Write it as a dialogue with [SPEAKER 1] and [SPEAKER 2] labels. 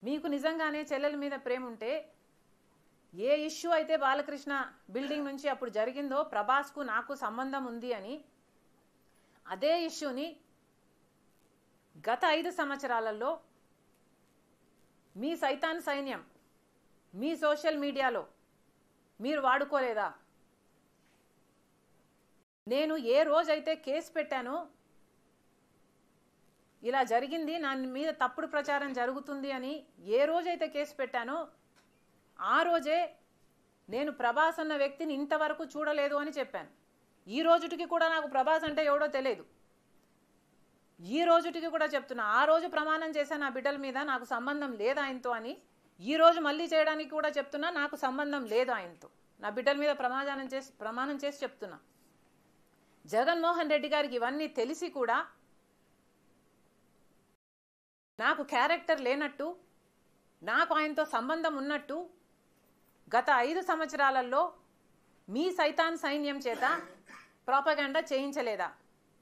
[SPEAKER 1] మీకు నిజంగానే చెల్లెల మీద ప్రేమ ఉంటే ఏ ఇష్యూ అయితే బాలకృష్ణ బిల్డింగ్ నుంచి అప్పుడు జరిగిందో ప్రభాస్కు నాకు సంబంధం ఉంది అని అదే ఇష్యూని గత 5 సంవత్సరాలలో మీ సైతాన్ సైన్యం మీ సోషల్ మీడియాలో మీరు వాడుకోలేదా? నేను ఏ రోజైతే కేసు పెట్టానో ఇలా జరిగింది నా మీద తప్పుడు ప్రచారం జరుగుతుంది అని ఏ రోజైతే కేసు పెట్టానో ఆ రోజే నేను ప్రభాస్ అన్న వ్యక్తిని ఇంతవరకు చూడలేదు అని చెప్పాను. ఈ రోజుటికి కూడా నాకు ప్రభాస్ అంటే ఎవడో తెలియదు. ఈ రోజుటికి కూడా చెప్తున్నా, ఆ రోజు ప్రమాణం చేశాను నా బిడ్డల మీద నాకు సంబంధం లేదు ఆయనతో అని. ఈ రోజు మళ్ళీ చేయడానికి కూడా చెప్తున్నా నాకు సంబంధం లేదు ఆయనతో. నా బిడ్డల మీద ప్రమాణం చేసి చెప్తున్నా. జగన్మోహన్ రెడ్డి గారికి ఇవన్నీ తెలిసి కూడా నాకు క్యారెక్టర్ లేనట్టు, నాకు ఆయనతో సంబంధం ఉన్నట్టు గత 5 సంవత్సరాలలో మీ సైతాన్ సైన్యం చేత ప్రాపగాండా చేయించలేదా?